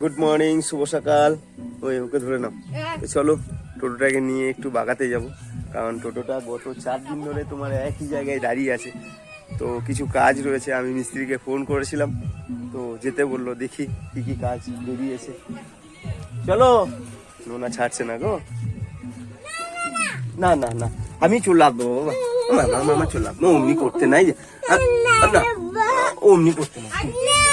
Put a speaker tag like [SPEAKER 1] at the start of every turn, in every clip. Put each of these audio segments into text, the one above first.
[SPEAKER 1] Good morning, শুভ সকাল। ওকে ধরে নাও। চলো টোটোটাকে নিয়ে একটু বাগাতে যাব, কারণ টোটোটা গত 4 দিন ধরে তোমার একই জায়গায় দাঁড়িয়ে আছে। তো কিছু কাজ রয়েছে, আমি মিস্ত্রিকে ফোন করেছিলাম, তো যেতে বললো। দেখি কি কি কাজ বেরিয়েছে। চলো। নোনা ছাড়ছে না গো। না না না, আমি চলে আসবো বাবা। মামা চলে আসবো, অমনি করতে নাই। না অমনি করতে না,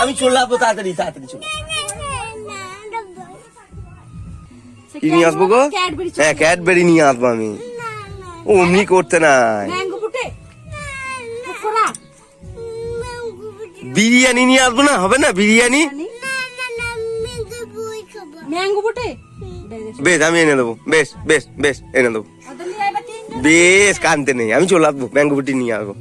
[SPEAKER 1] আমি চলে আসবো। তাড়াতাড়ি তাড়াতাড়ি চলে। কি নিয়ে আসবো গো? হ্যাঁ, ক্যাডবেরি নিয়ে আসবো আমি। অমনি করতে নাই। বিরিয়ানি নিয়ে আসবো না? হবে না বিরিয়ানি? বেশ, আমি এনে দেবো। বেশ বেশ বেশ, এনে দেবো। বেশ, কানতে নেই, আমি চলে আসবো। ম্যাঙ্গো বুটি নিয়ে আসবো।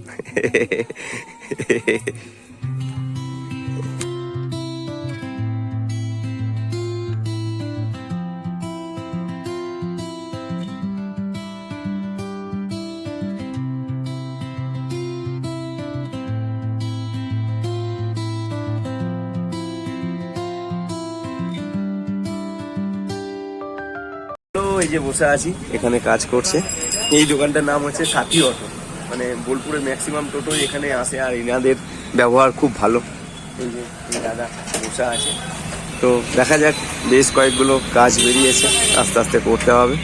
[SPEAKER 1] এই যে বসে আছি, এখানে কাজ করছে। এই দোকানটার নাম হচ্ছে সাথী অটো। মানে বোলপুরের ম্যাক্সিমাম টোটো এখানে আসে, আর এনাদের ব্যবহার খুব ভালো। এই যে দাদা বসে আছে, তো দেখা যাক। বেশ কয়েকগুলো কাজ বেরিয়েছে, আস্তে আস্তে করতে হবে।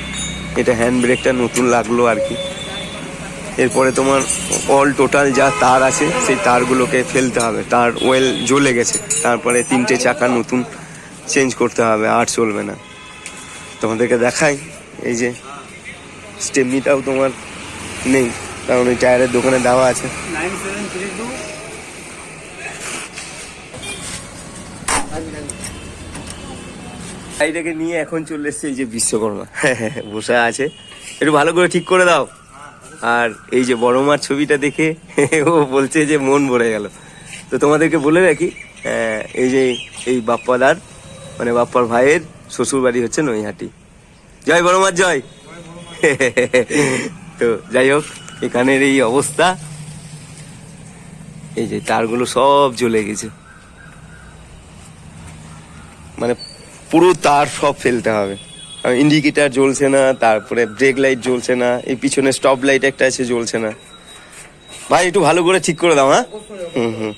[SPEAKER 1] এটা হ্যান্ড ব্রেকটা নতুন লাগলো আর কি। এরপরে তোমার অল টোটাল যা তার আছে সেই তারগুলোকে ফেলতে হবে। তার ওয়েল জ্বলে গেছে, তারপরে 3টে চাকা নতুন চেঞ্জ করতে হবে, আর চলবে না। তোমাদেরকে দেখাই, এই যে স্টেপনিটাও তোমার নেই, কারণ ওই টায়ারের দোকানে দেওয়া আছে। গাড়িটাকে নিয়ে এখন চলে এসছে এই যে বিশ্বকর্মা বসে আছে। একটু ভালো করে ঠিক করে দাও। আর এই যে বড় মার ছবিটা দেখে ও বলছে যে মন ভরে গেল। তো তোমাদেরকে বলে রাখি, এই যে এই বাপ্পাদার মানে বাপ্পার ভাইয়ের শ্বশুর বাড়ি হচ্ছে নৈহাটি। জয় বড় মার জয়। তো যাই হোক, এখানের এই অবস্থা। এই যে তারগুলো সব জ্বলে গেছে, মানে পুরো তার সব ফেলতে হবে। ইন্ডিকেটার জ্বলছে না, তারপরে ব্রেক লাইট জ্বলছে না, এই পিছনে স্টপ লাইট একটা আছে জ্বলছে না। ভাই একটু ভালো করে ঠিক করে দাও। হ্যাঁ, হুম।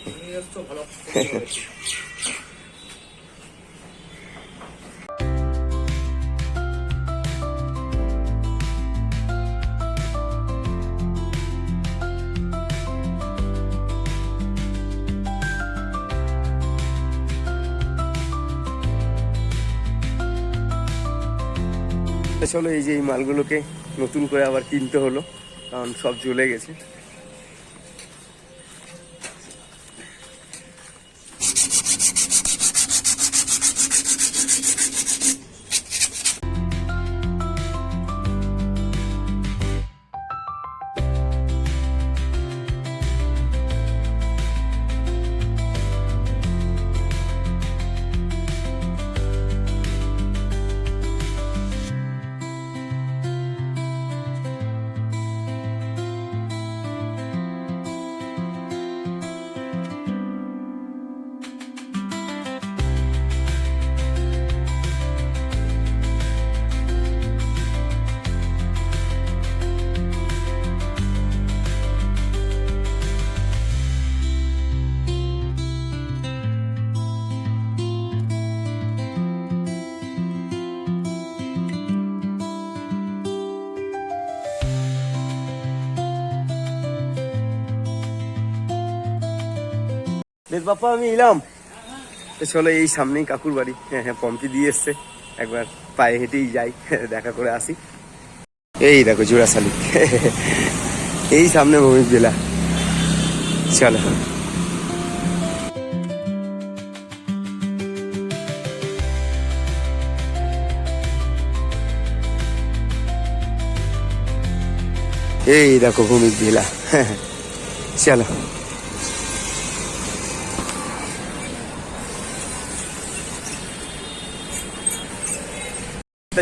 [SPEAKER 1] চলো, এই যে এই মালগুলোকে নতুন করে আবার কিনতে হলো, কারণ সব জ্বলে গেছে। বেশ বাপ্পা, আমি এলাম। চলো, এই সামনেই কাকুর বাড়ি। হ্যাঁ, পম্পি দিয়ে এসছে, একবার পায়ে হেঁটেই যাই, দেখা করে আসি। এই দেখো জোড়াশালি, এই সামনে ভূমি জেলা। চলো। এই দেখো ভূমি জেলা। চলো।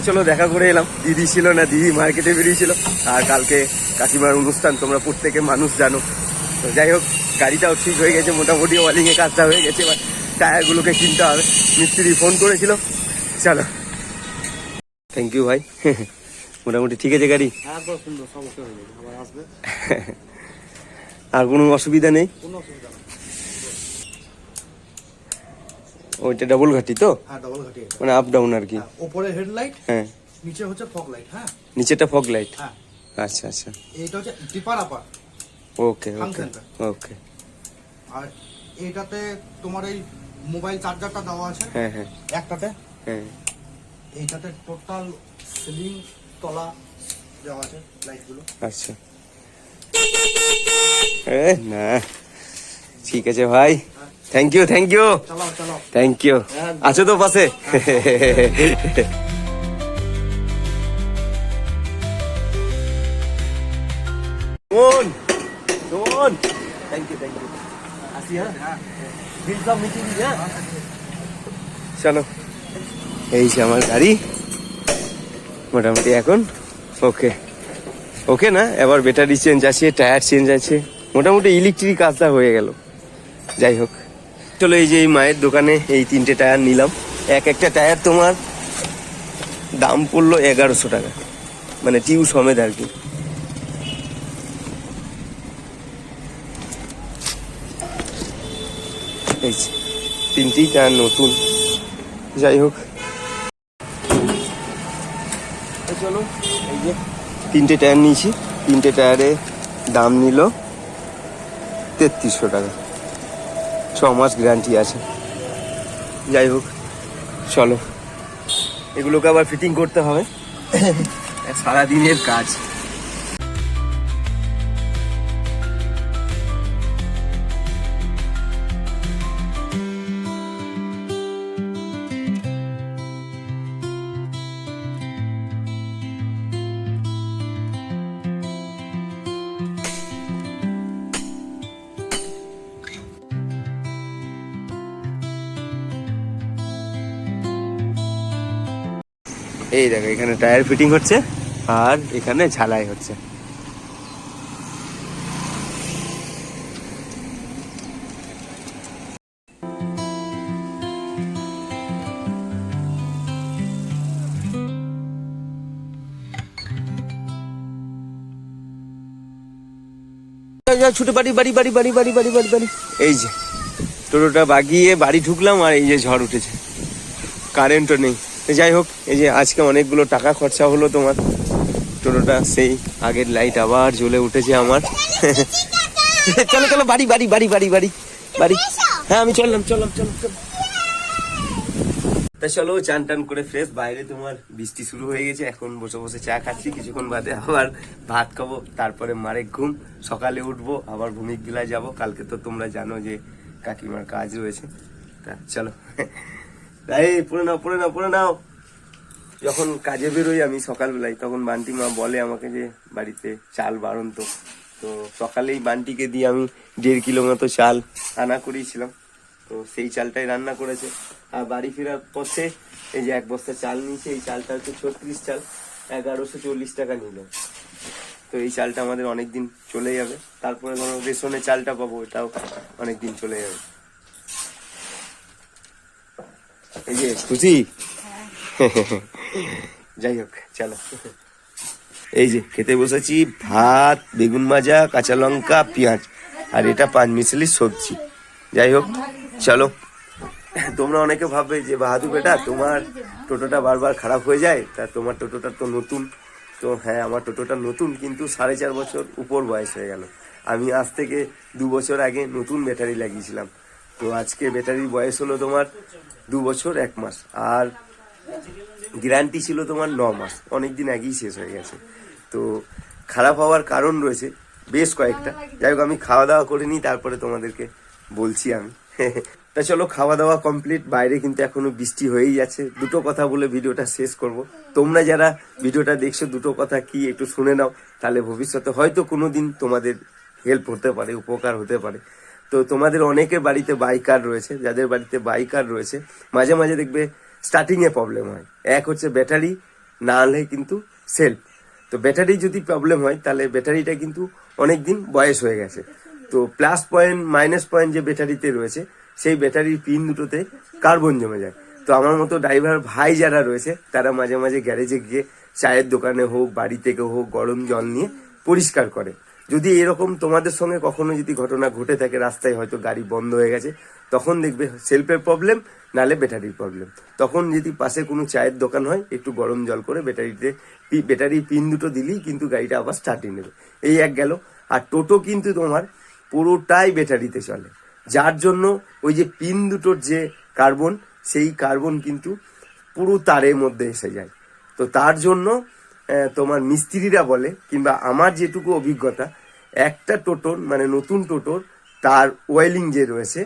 [SPEAKER 1] চলো, দেখা করে এলাম। দিদি ছিল না, দিদি মার্কেটে বেরিয়েছিল। আর কালকে কাকিমার অনুষ্ঠান, তোমরা প্রত্যেকে মানুষ জানো। তো যাই হোক, গাড়িটাও ঠিক হয়ে গেছে মোটামুটি, ওয়ালিং এর কাজটা হয়ে গেছে। এবার টায়ারগুলোকে কিনতে হবে। মিস্ত্রি ফোন করেছিল। চলো, থ্যাংক ইউ ভাই। মোটামুটি ঠিক আছে গাড়ি? আর কোনো অসুবিধা নেই? ওইটা ডাবল ঘাটি তো?
[SPEAKER 2] হ্যাঁ ডাবল ঘাটি,
[SPEAKER 1] মানে আপ ডাউন আর কি।
[SPEAKER 2] উপরে হেডলাইট,
[SPEAKER 1] হ্যাঁ
[SPEAKER 2] নিচে হচ্ছে ফগ লাইট। হ্যাঁ
[SPEAKER 1] নিচেটা ফগ লাইট।
[SPEAKER 2] হ্যাঁ
[SPEAKER 1] আচ্ছা আচ্ছা,
[SPEAKER 2] এইটা হচ্ছে ডিপার আপার।
[SPEAKER 1] ওকে ওকে ওকে।
[SPEAKER 2] আর এইটাতে তোমার এই মোবাইল চার্জারটা দেওয়া আছে।
[SPEAKER 1] হ্যাঁ হ্যাঁ
[SPEAKER 2] একটাতে।
[SPEAKER 1] হ্যাঁ
[SPEAKER 2] এইটাতে টোটাল সিলিং তলা দেওয়া আছে লাইটগুলো।
[SPEAKER 1] আচ্ছা, না ঠিক আছে ভাই, থ্যাংক ইউ থ্যাংক ইউ
[SPEAKER 2] চালাও চালাও,
[SPEAKER 1] থ্যাংক ইউ। আছো তো পাশে? Thank you thank you. আসি হ্যাঁ, বিল সব মিটিয়ে দিই। হ্যাঁ চলো, এই যে আমার গাড়ি মোটামুটি এখন ওকে ওকে না, এবার ব্যাটারি চেঞ্জ আছে, টায়ার চেঞ্জ আছে, মোটামুটি ইলেকট্রিক কাজটা হয়ে গেল। যাই হোক চলো, এই যে এই মায়ের দোকানে এই 3টে টায়ার নিলাম। একটা টায়ার তোমার দাম পড়লো 1100 টাকা, মানে টিউ সমেত আর কি। এই 3টেই টায়ার নতুন। যাই হোক চলো, এই যে 3টে টায়ার নিয়েছি। 3টে টায়ারে দাম নিল 3300 টাকা, 6 মাস গ্যারান্টি আছে। যাই হোক চলো, এগুলোকে আবার ফিটিং করতে হবে, সারাদিনের কাজ। এই দেখো, এখানে টায়ার ফিটিং হচ্ছে আর এখানে ঝালাই হচ্ছে। ছুটে বাড়ি বাড়ি বাড়ি বাড়ি বাড়ি বাড়ি বাড়ি বাড়ি। এই যে টোটোটা বাগিয়ে বাড়ি ঢুকলাম আর এই যে ঝড় উঠেছে, কারেন্টও নেই। যাই হোক, এই যে আজকে অনেকগুলো টাকা খরচা হলো তোমার। টোটোটা সেই আগের লাইট আবার জ্বলে উঠেছে আমার। চলো চলো, বাড়ি বাড়ি বাড়ি বাড়ি বাড়ি বাড়ি। হ্যাঁ আমি চললাম চললাম চলো চলো। তা চলো, চান টান করে ফ্রেশ, বাইরে তোমার বৃষ্টি শুরু হয়ে গেছে। এখন বসে বসে চা খাচ্ছি, কিছুক্ষণ বাদে আবার ভাত খাবো, তারপরে মারে ঘুম। সকালে উঠবো, আবার ভূমিক বিলায় যাবো। কালকে তো তোমরা জানো যে কাকিমার কাজ রয়েছে। তা চলো, এই পড়ে নাও পড়ে নাও পড়ে নাও। যখন কাজে বেরোই আমি সকালবেলায়, তখন বান্টি মা বলে আমাকে যে বাড়িতে চাল বাড়ন্ত। তো সকালেই বান্টিকে দিয়ে আমি 1.5 কিলো মতো চাল আনা করিয়েছিলাম। তো সেই চালটাই রান্না করেছে। আর বাড়ি ফেরার পথে এই যে 1 বস্তা চাল নিয়েছে। এই চালটা হচ্ছে 36 চাল, 1140 টাকা নিল। তো এই চালটা আমাদের অনেকদিন চলে যাবে। তারপরে ধরো রেশনের চালটা পাবো, এটাও অনেকদিন চলে যাবে। এই যে খুশি। যাই হোক চলো, এই যে খেতে বসেছি, ভাত, বেগুন ভাজা, কাঁচা লঙ্কা, পেঁয়াজ, আর এটা 5 মিশালি সবজি। যাই হোক চলো, তোমরা অনেকে ভাববে যে বাহাদুর বেটা তোমার টোটোটা বারবার খারাপ হয়ে যায়, তা তোমার টোটোটা তো নতুন। তো হ্যাঁ, আমার টোটোটা নতুন, কিন্তু 4.5 বছর উপর বয়স হয়ে গেল। আমি আজ থেকে 2 বছর আগে নতুন ব্যাটারি লাগিয়েছিলাম। তো আজকে ব্যাটারির বয়স হলো তোমার 2 বছর 1 মাস, আর গ্যারান্টি ছিল তোমার 9 মাস। অনেকদিন আগেই শেষ হয়ে গেছে। তো খারাপ হওয়ার কারণ রয়েছে বেশ কয়েকটা। যাই হোক, আমি খাওয়া দাওয়া করে নিই, তারপরে তোমাদেরকে বলছি আমি। তা চলো, খাওয়া দাওয়া কমপ্লিট। বাইরে কিন্তু এখনো বৃষ্টি হয়েই যাচ্ছে। দুটো কথা বলে ভিডিওটা শেষ করব। তোমরা যারা ভিডিওটা দেখছো, দুটো কথা কি একটু শুনে নাও, তাহলে ভবিষ্যতে হয়তো কোনোদিন তোমাদের হেল্প হতে পারে, উপকার হতে পারে। তো তোমাদের অনেকের বাড়িতে বাইকার রয়েছে, যাদের বাড়িতে বাইকার রয়েছে, মাঝে মাঝে দেখবে স্টার্টিংয়ে প্রবলেম হয়। এক হচ্ছে ব্যাটারি, না হলে কিন্তু সেলফ। তো ব্যাটারি যদি প্রবলেম হয়, তাহলে ব্যাটারিটা কিন্তু অনেক দিন বয়স হয়ে গেছে। তো প্লাস পয়েন্ট মাইনাস পয়েন্ট যে ব্যাটারিতে রয়েছে, সেই ব্যাটারির পিন দুটোতে কার্বন জমে যায়। তো আমার মতো ড্রাইভার ভাই যারা রয়েছে তারা মাঝে মাঝে গ্যারেজে গিয়ে চায়ের দোকানে হোক বাড়ি থেকে হোক গরম জল নিয়ে পরিষ্কার করে। যদি এরকম তোমাদের সঙ্গে কখনো যদি ঘটনা ঘটে থাকে, রাস্তায় হয়তো গাড়ি বন্ধ হয়ে গেছে, তখন দেখবে সেলফের প্রবলেম নালে ব্যাটারির প্রবলেম। তখন যদি পাশে কোনো চায়ের দোকান হয় একটু গরম জল করে ব্যাটারির পিন দুটো দিলেই কিন্তু গাড়িটা আবার স্টার্টিং নেবে। এই এক গেল। আর টোটো কিন্তু তোমার পুরোটাই ব্যাটারিতে চলে, যার জন্য ওই যে পিন দুটোর যে কার্বন, সেই কার্বন কিন্তু পুরো তারের মধ্যে এসে যায়। তো তার জন্য তোমার মিস্ত্রিরা বলে, কিংবা আমার যেটুকু অভিজ্ঞতা, একটা টোটোর মানে নতুন টোটোর তার ওয়েলিং যে রয়েছে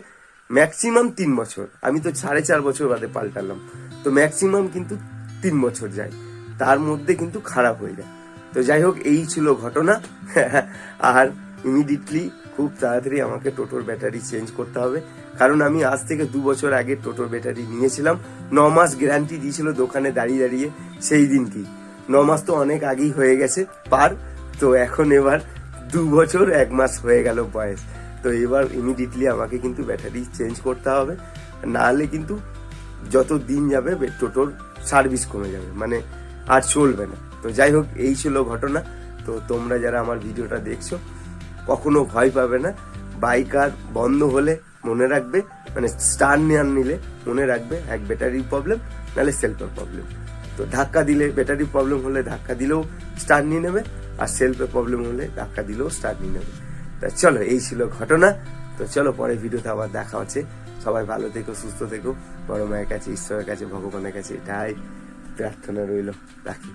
[SPEAKER 1] ম্যাক্সিমাম 3 বছর। আমি তো 4.5 বছর বাদে পাল্টালাম। তো ম্যাক্সিমাম কিন্তু 3 বছর যায়, তার মধ্যে কিন্তু খারাপ হয়ে যায়। তো যাই হোক, এই ছিল ঘটনা। আর ইমিডিয়েটলি খুব তাড়াতাড়ি আমাকে টোটোর ব্যাটারি চেঞ্জ করতে হবে, কারণ আমি আজ থেকে 2 বছর আগে টোটোর ব্যাটারি নিয়েছিলাম। 9 মাস গ্যারান্টি দিয়েছিল দোকানে দাঁড়িয়ে দাঁড়িয়ে সেই দিনকেই। 9 মাস তো অনেক আগেই হয়ে গেছে পার। তো এখন এবার 2 বছর 1 মাস হয়ে গেল বয়স। তো এবার ইমিডিয়েটলি আমাকে কিন্তু ব্যাটারি চেঞ্জ করতে হবে, না হলে কিন্তু যত দিন যাবে টোটোর সার্ভিস কমে যাবে, মানে আর চলবে না। তো যাই হোক, এই ছিল ঘটনা। তো তোমরা যারা আমার ভিডিওটা দেখছো কখনো ভয় পাবে না। বাইকার বন্ধ হলে মনে রাখবে, মানে স্টার্ট না নিলে মনে রাখবে এক ব্যাটারির প্রবলেম নাহলে সেলফের প্রবলেম। তো ধাক্কা দিলে ব্যাটারি প্রবলেম হলে ধাক্কা দিলেও স্টার্ট নিয়ে নেবে, আর সেলফের প্রবলেম হলে ধাক্কা দিলেও স্টার্ট নিয়ে নেবে। তা চলো, এই ছিল ঘটনা। তো চলো, পরে ভিডিওতে আবার দেখা হচ্ছে। সবাই ভালো থেকো, সুস্থ থেকো। বড় মায়ের কাছে, ঈশ্বরের কাছে, ভগবানের কাছে এটাই প্রার্থনা রইল। রাখি।